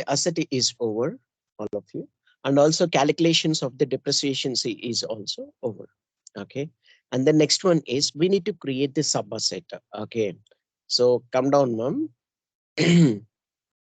asset is over, all of you. And also calculations of the depreciation is also over. Okay. And the next one is we need to create the sub asset. Okay. So come down, ma'am.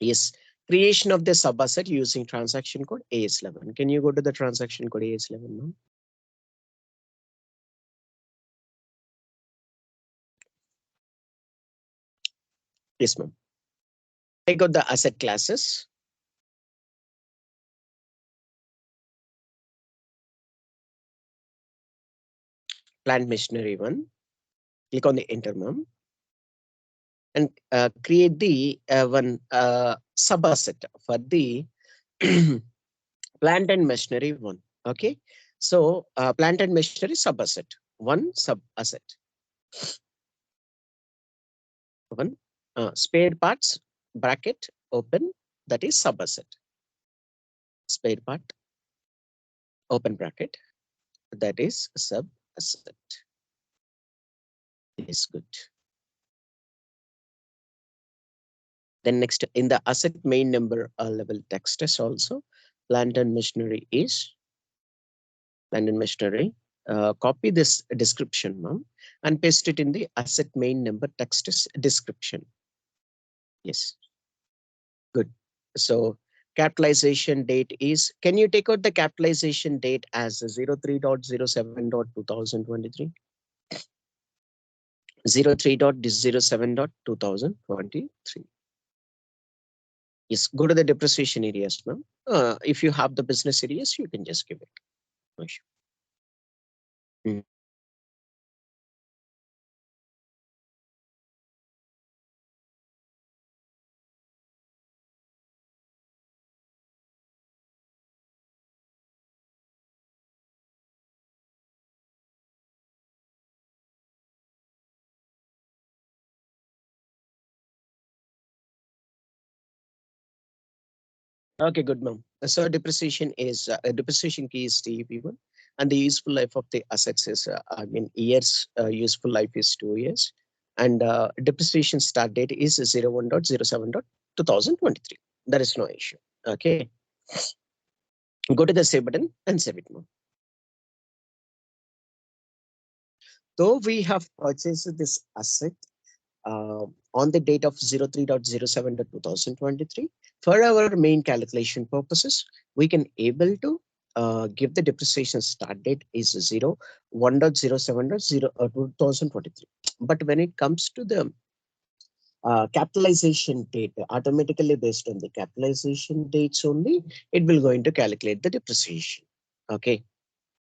Yes. Creation of the sub asset using transaction code AS11. Can you go to the transaction code AS11, ma'am? Yes, ma'am. Take out the asset classes. Plant machinery one. Click on the enter, ma'am. And create the one sub asset for the plant and machinery one. Okay. So plant and machinery sub asset. One sub asset. One spare parts bracket open, that is sub asset. Spare part open bracket, that is sub asset. Is good. Then next in the asset main number level text is also plant and machinery is plant and machinery. Copy this description, ma'am, and paste it in the asset main number text description. Yes, good. So capitalization date is, can you take out the capitalization date as 03.07.2023? 03.07.2023. Yes, go to the depreciation areas, ma'am. If you have the business areas, you can just give it. No issue. Okay, good, ma'am. So depreciation is depreciation key is TEP1, and the useful life of the assets is I mean years. Useful life is 2 years, and depreciation start date is 01.07.2023. There is no issue. Okay, go to the save button and save it, ma'am. Though we have purchased this asset on the date of 03.07.2023, for our main calculation purposes, we can able to give the depreciation start date is 01.07.2023. But when it comes to the capitalization date, automatically based on the capitalization dates only, it will going to calculate the depreciation. Okay.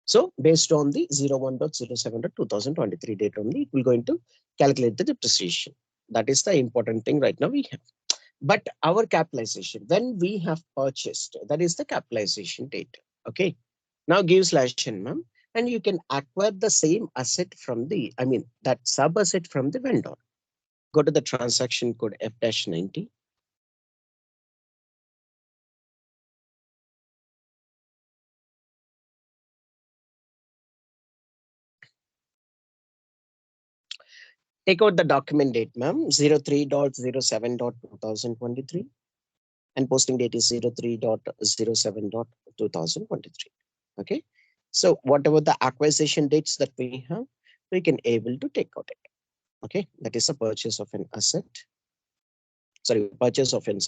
So based on the 01.07.2023 date only, it will going to calculate the depreciation. That is the important thing right now we have. But our capitalization, when we have purchased, that is the capitalization date. Okay. Now give /n, ma'am, and you can acquire the same asset from the, I mean, that sub asset from the vendor. Go to the transaction code F-90. Take out the document date, ma'am, 03.07.2023. And posting date is 03.07.2023. Okay. So whatever the acquisition dates that we have, we can able to take out it. Okay. That is a purchase of an asset. Sorry, purchase of a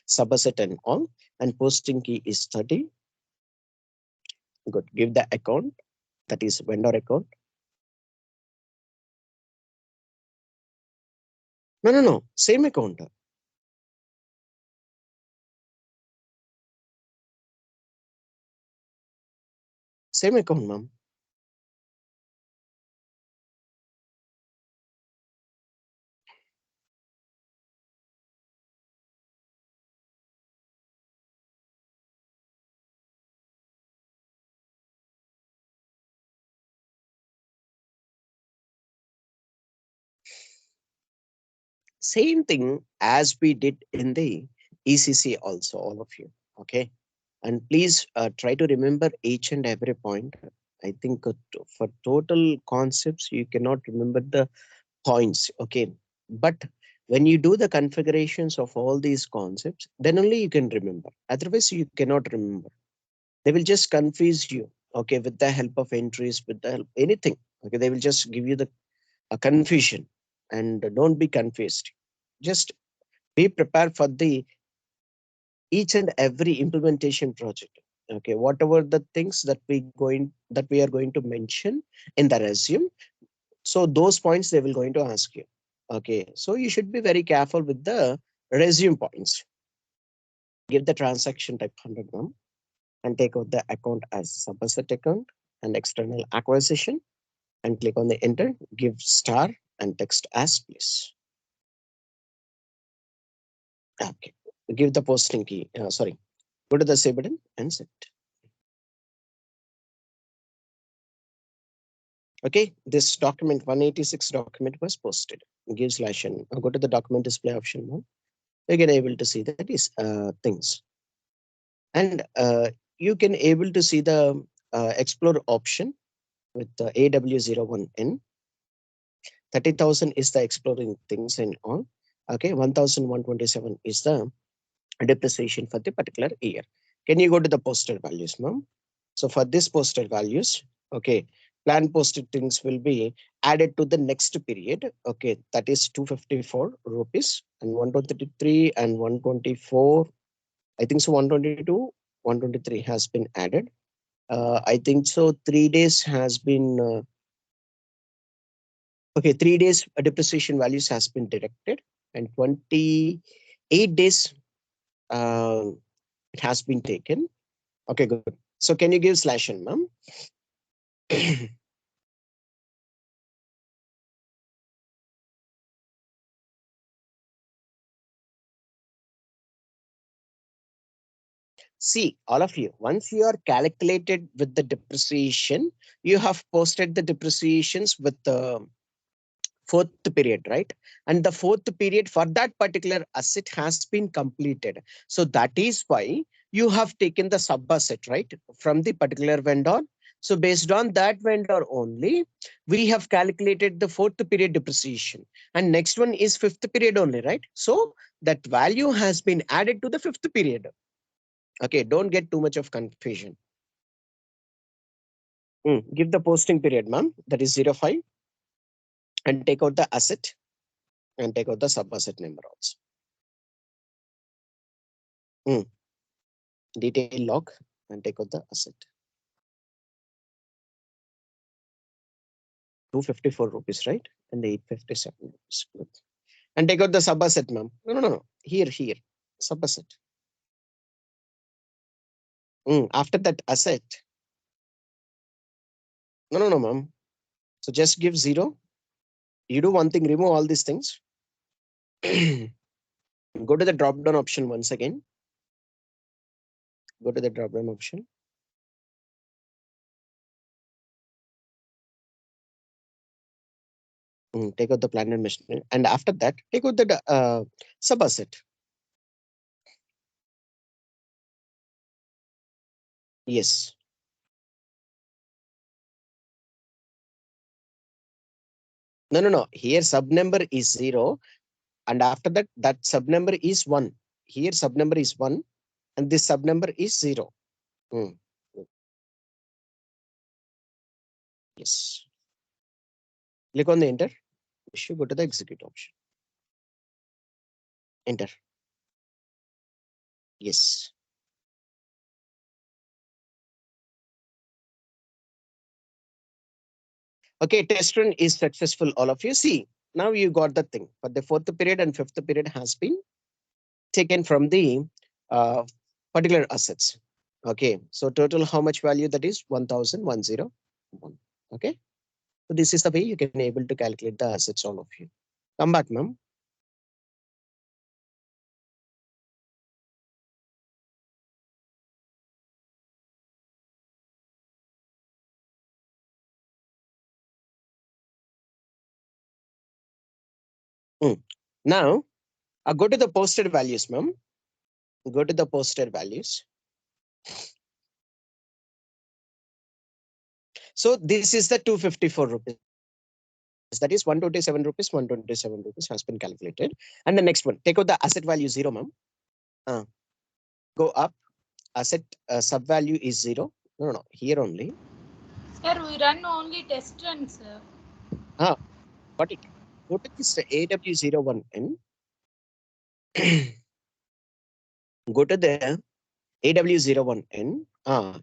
sub asset and all. And posting key is 30. Good. Give the account, that is vendor account. No. Same account. Same account, ma'am. Same thing as we did in the ECC also, all of you. Okay. And please try to remember each and every point. I think for total concepts, you cannot remember the points. Okay. But When you do the configurations of all these concepts, then only you can remember. Otherwise, you cannot remember. They will just confuse you. Okay, with the help of entries, with the help anything. Okay, they will just give you the a confusion, and don't be confused. Just be prepared for the each and every implementation project. Okay, whatever the things that we are going to mention in the resume, so those points they will going to ask you. Okay, so you should be very careful with the resume points. Give the transaction type 100 and take out the account as subasset account and external acquisition, and click on the enter. Give star and text as please. Okay, give the posting key. Sorry, go to the save button and set. Okay, this document 186 document was posted. Give slash n. Go to the document display option now. You can able to see that is things, and you can able to see the explore option with the AW01N. 30,000 is the exploring things and all. Okay, 1,127 is the depreciation for the particular year. Can you go to the posted values, ma'am? So for this posted values, okay, plan posted things will be added to the next period. Okay, that is 254 rupees and 123 and 124. I think so 122, 123 has been added. I think so 3 days has been, okay, 3 days depreciation values has been deducted, and 28 days uh, it has been taken. Okay, good. So can you give slash n, ma'am? See, all of you, once you are calculated with the depreciation, you have posted the depreciations with the fourth period, right? And the fourth period for that particular asset has been completed. So that is why you have taken the sub asset, right? From the particular vendor. So based on that vendor only, we have calculated the fourth period depreciation. And next one is fifth period only, right? So that value has been added to the fifth period. Okay, don't get too much of confusion. Give the posting period, ma'am. That is 05, and take out the asset and take out the sub asset number also. Detail log and take out the asset. 254 rupees, right? And the 857 rupees. Good. And take out the sub asset, ma'am. No, no, no, no. Here. Sub asset. After that asset. No, ma'am. So just give 0. You do one thing, remove all these things. Go to the drop down option once again. Go to the drop down option. Take out the plant and machinery. And after that, take out the sub asset. Yes. No. Here sub number is 0. And after that, that sub number is 1. Here sub number is 1. And this sub number is 0. Yes. Click on the enter. You should go to the execute option. Enter. Yes. Okay, test run is successful, all of you. See, now you got the thing. But the fourth period and fifth period has been taken from the uh, particular assets. Okay, so total how much value that is 1,101. Okay, so this is the way you can able to calculate the assets, all of you. Come back, ma'am. Now, go to the posted values, ma'am. Go to the posted values. So this is the 254 rupees. That is 127 rupees, 127 rupees has been calculated. And the next one, take out the asset value 0, ma'am. Go up, asset sub value is 0. No, here only. Sir, we run only test runs, sir. Got it. Go to this AW01N. Go to the AW01N.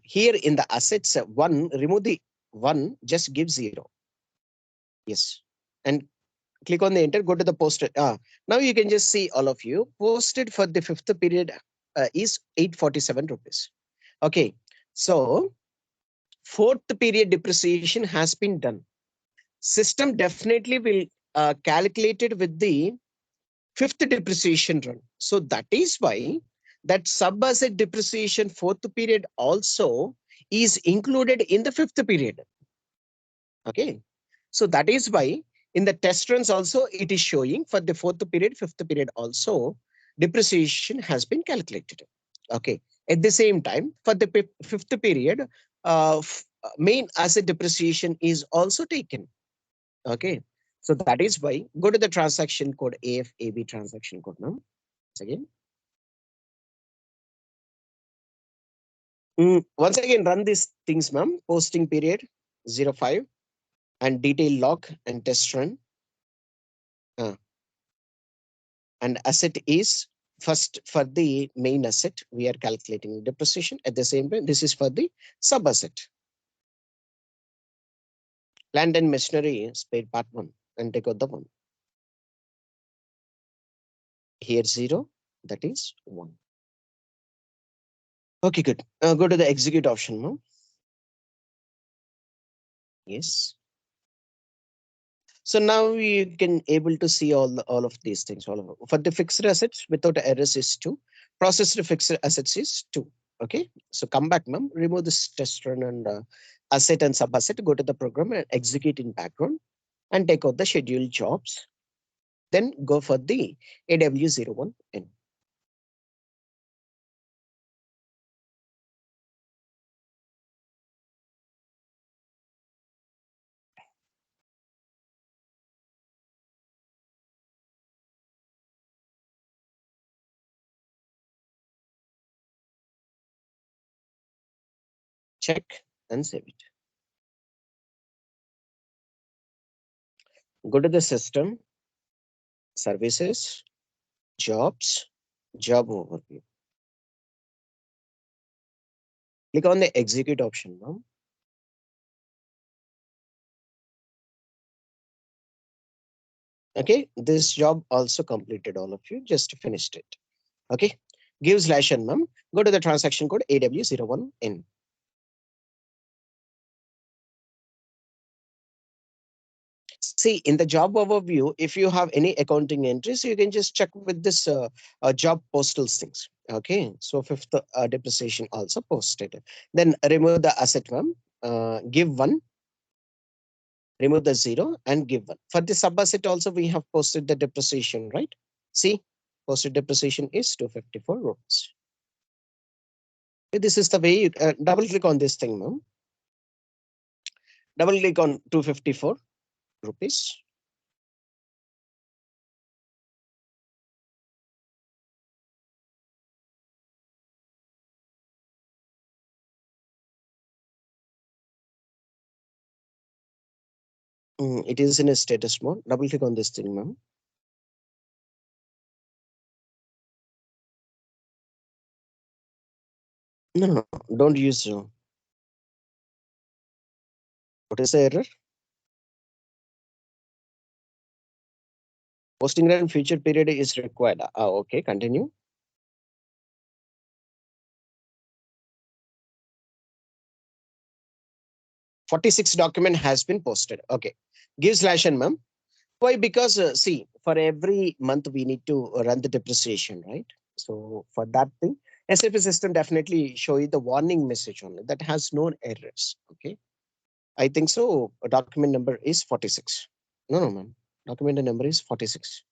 Here in the assets 1, remove the 1, just give 0. Yes. And click on the enter, go to the posted. Now you can just see all of you. Posted for the 5th period is 847 rupees. Okay. So 4th period depreciation has been done. System definitely will calculate it with the 5th depreciation run. So that is why that sub asset depreciation 4th period also is included in the 5th period. Okay. So that is why in the test runs also it is showing for the 4th period, 5th period also depreciation has been calculated. Okay. At the same time, for the 5th period, main asset depreciation is also taken. Okay. So that is why go to the transaction code AFAB transaction code now. Again. Once again, run these things, ma'am. Posting period 05 and detail log and test run. And asset is first for the main asset. We are calculating depreciation. At the same time, this is for the sub asset. Land and machinery spare part 1 and take out the 1. Here 0, that is 1. Okay, good. Go to the execute option now. Yes. So now you can able to see all of these things. For the fixed assets without errors is 2. Processed fixed assets is 2. Okay. So come back, ma'am. Remove this test run and asset and sub asset. Go to the program and execute in background and take out the scheduled jobs. Then go for the AW01N. Check and save it. Go to the system, services, jobs, job overview. Click on the execute option now. Okay, this job also completed, all of you just finished it. Okay, give /n, ma'am. Go to the transaction code AW01N. See, in the job overview, if you have any accounting entries, you can just check with this job postals things. Okay, so 5th depreciation also posted. Then remove the asset, ma'am. Give 1, remove the 0 and give 1. For the sub asset also we have posted the depreciation, right? See, posted depreciation is 254 rupees. This is the way you double click on this thing, ma'am. Double click on 254 rupees. It is in a status mode. Double click on this thing, ma'am. No, don't use. What is the error? Posting run future period is required. Okay, continue. '46 document has been posted. Okay, give /n, ma'am. Why? Because see, for every month we need to run the depreciation, right? So for that thing, SAP system definitely show you the warning message only that has no errors. Okay, I think so. Document number is 46. No, ma'am. Document number is 46.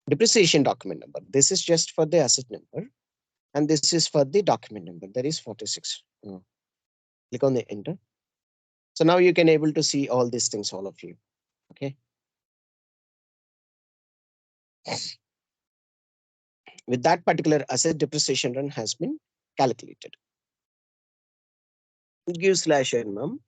Depreciation document number. This is just for the asset number, and this is for the document number. That is 46. Click on the enter. So now you can able to see all these things, all of you. Okay. with that particular asset depreciation run has been calculated. Give slash n, ma'am.